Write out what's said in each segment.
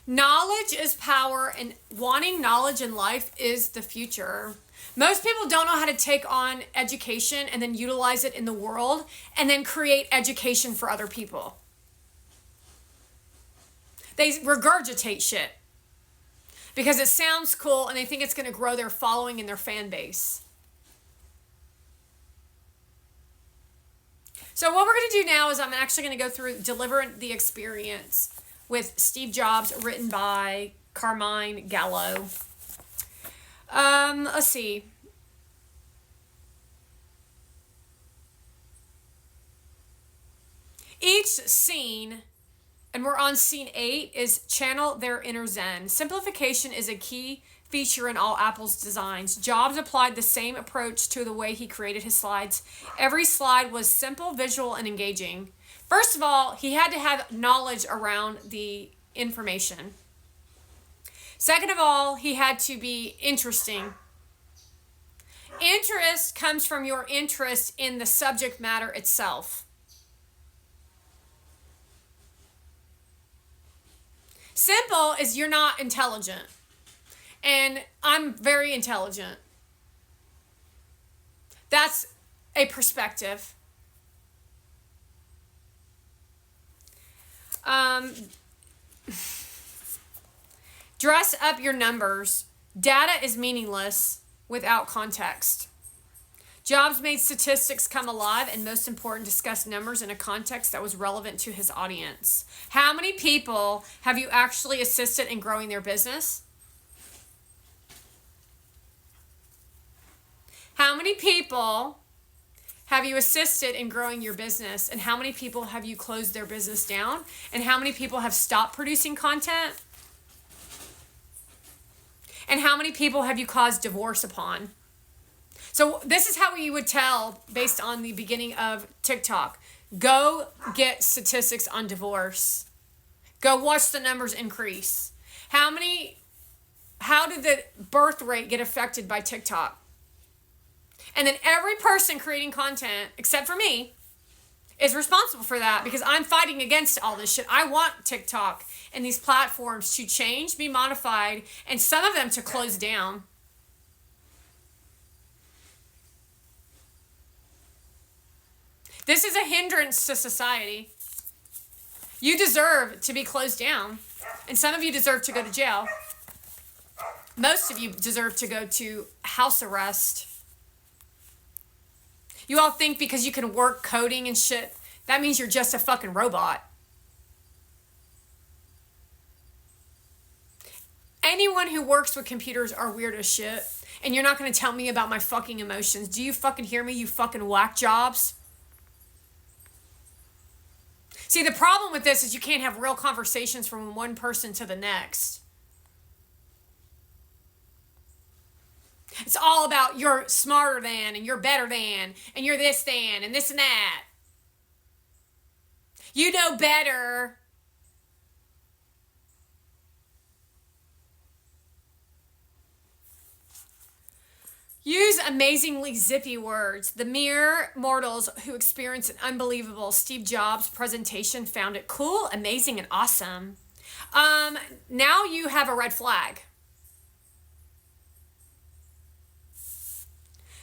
Knowledge is power, and wanting knowledge in life is the future. Most people don't know how to take on education and then utilize it in the world and then create education for other people. They regurgitate shit because it sounds cool and they think it's going to grow their following and their fan base. So what we're going to do now is I'm actually going to go through Deliver the Experience with Steve Jobs, written by Carmine Gallo. Let's see. Each scene, and we're on scene 8, is channel their inner zen. Simplification is a key feature in all Apple's designs. Jobs applied the same approach to the way he created his slides. Every slide was simple, visual, and engaging. First of all, he had to have knowledge around the information. Second of all, he had to be interesting. Interest comes from your interest in the subject matter itself. Simple is you're not intelligent. And I'm very intelligent. That's a perspective. Dress up your numbers. Data is meaningless without context. Jobs made statistics come alive, and most important, discuss numbers in a context that was relevant to his audience. How many people have you actually assisted in growing their business? How many people have you assisted in growing your business? And how many people have you closed their business down? And how many people have stopped producing content? And how many people have you caused divorce upon? So this is how you would tell based on the beginning of TikTok. Go get statistics on divorce. Go watch the numbers increase. How did the birth rate get affected by TikTok? And then every person creating content, except for me, is responsible for that because I'm fighting against all this shit. I want TikTok and these platforms to change, be modified, and some of them to close down. This is a hindrance to society. You deserve to be closed down, and some of you deserve to go to jail. Most of you deserve to go to house arrest. You all think because you can work coding and shit, that means you're just a fucking robot. Anyone who works with computers are weird as shit. And you're not going to tell me about my fucking emotions. Do you fucking hear me, you fucking whack jobs? See, the problem with this is you can't have real conversations from one person to the next. It's all about you're smarter than, and you're better than, and you're this than, and this and that. You know better. Use amazingly zippy words. The mere mortals who experience an unbelievable Steve Jobs presentation found it cool, amazing, and awesome. Now you have a red flag.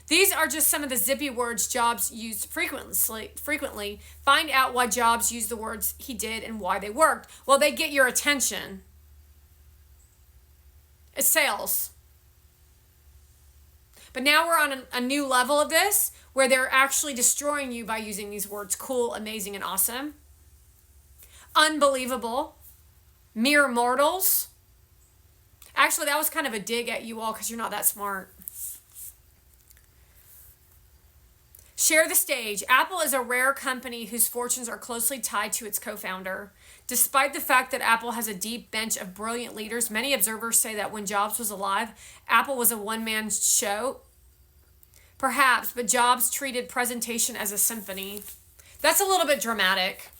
These are just some of the zippy words Jobs used frequently. Find out why Jobs used the words he did and why they worked. Well, they get your attention. It's sales. But now we're on a new level of this where they're actually destroying you by using these words: cool, amazing, and awesome. Unbelievable. Mere mortals. Actually, that was kind of a dig at you all because you're not that smart. Share the stage. Apple is a rare company whose fortunes are closely tied to its co-founder. Despite the fact that Apple has a deep bench of brilliant leaders, many observers say that when Jobs was alive, Apple was a one-man show. Perhaps, but Jobs treated presentation as a symphony. That's a little bit dramatic.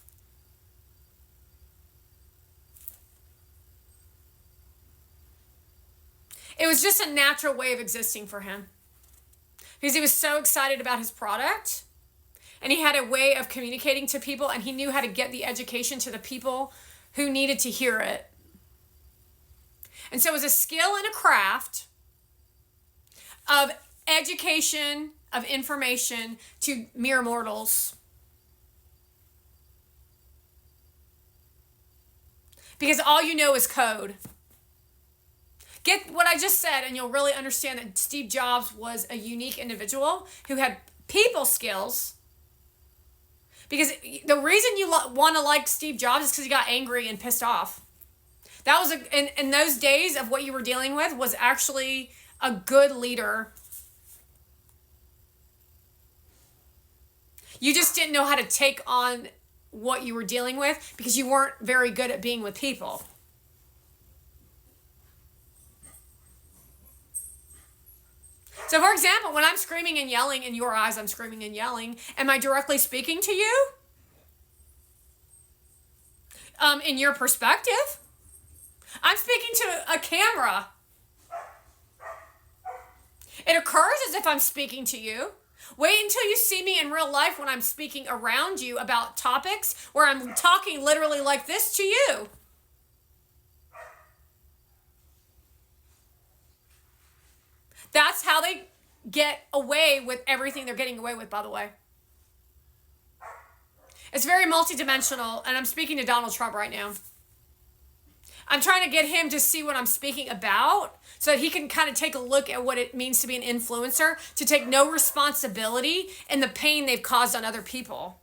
It was just a natural way of existing for him. Because he was so excited about his product, and he had a way of communicating to people, and he knew how to get the education to the people who needed to hear it. And so it was a skill and a craft of education, of information to mere mortals. Because all you know is code. Get what I just said and you'll really understand that Steve Jobs was a unique individual who had people skills. Because the reason you want to like Steve Jobs is because he got angry and pissed off. That was, in those days of what you were dealing with, was actually a good leader. You just didn't know how to take on what you were dealing with because you weren't very good at being with people. So, for example, when I'm screaming and yelling in your eyes, I'm screaming and yelling. Am I directly speaking to you? In your perspective? I'm speaking to a camera. It occurs as if I'm speaking to you. Wait until you see me in real life when I'm speaking around you about topics where I'm talking literally like this to you. That's how they get away with everything they're getting away with, by the way. It's very multidimensional, and I'm speaking to Donald Trump right now. I'm trying to get him to see what I'm speaking about so that he can kind of take a look at what it means to be an influencer, to take no responsibility in the pain they've caused on other people.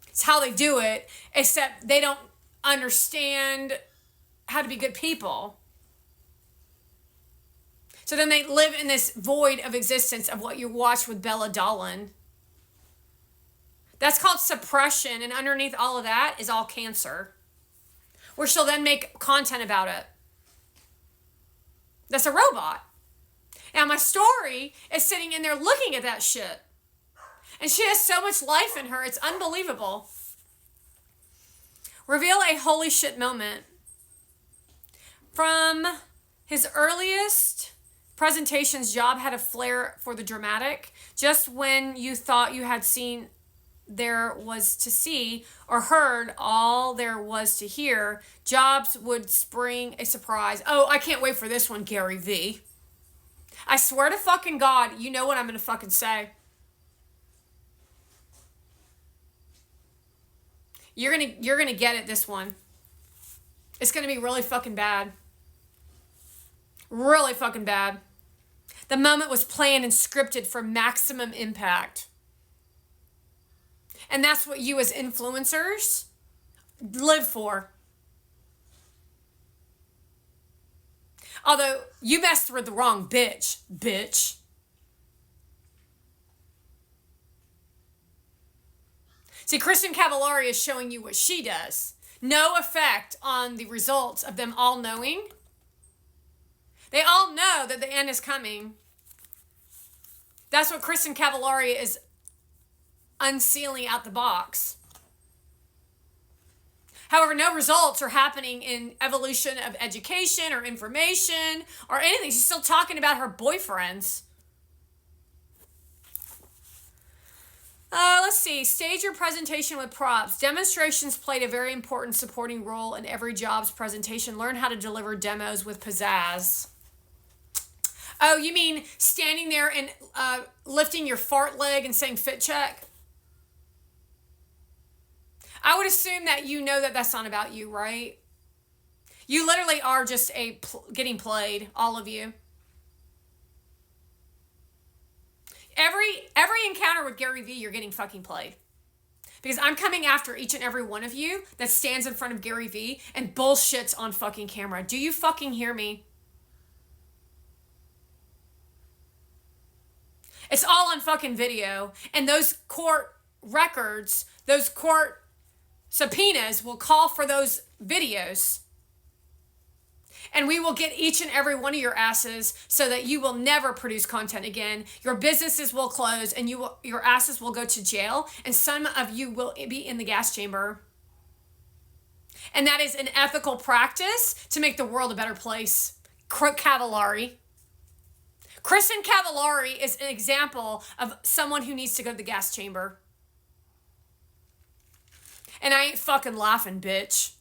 It's how they do it, except they don't understand how to be good people. So then they live in this void of existence of what you watch with Bella Dolan. That's called suppression, and underneath all of that is all cancer. Where she'll then make content about it. That's a robot. Now my story is sitting in there looking at that shit. And she has so much life in her, it's unbelievable. Reveal a holy shit moment. From his earliest presentations, Job had a flair for the dramatic. Just when you thought you had seen there was to see or heard all there was to hear, Jobs would spring a surprise. Oh, I can't wait for this one, Gary V. I swear to fucking God, you know what I'm going to fucking say. You're going to get it, this one. It's going to be really fucking bad. Really fucking bad. The moment was planned and scripted for maximum impact. And that's what you as influencers live for. Although you messed with the wrong bitch. See, Kristen Cavallari is showing you what she does. No effect on the results of them all knowing. They all know that the end is coming. That's what Kristen Cavallari is unsealing out the box. However, no results are happening in evolution of education or information or anything. She's still talking about her boyfriends. Let's see. Stage your presentation with props. Demonstrations played a very important supporting role in every Jobs presentation. Learn how to deliver demos with pizzazz. Oh, you mean standing there and lifting your fart leg and saying fit check? I would assume that you know that that's not about you, right? You literally are just getting played, all of you. Every encounter with Gary V, you're getting fucking played. Because I'm coming after each and every one of you that stands in front of Gary V and bullshits on fucking camera. Do you fucking hear me? It's all on fucking video. And those court records, those court subpoenas will call for those videos. And we will get each and every one of your asses so that you will never produce content again. Your businesses will close and your asses will go to jail. And some of you will be in the gas chamber. And that is an ethical practice to make the world a better place. Cavallari. Kristen Cavallari is an example of someone who needs to go to the gas chamber. And I ain't fucking laughing, bitch.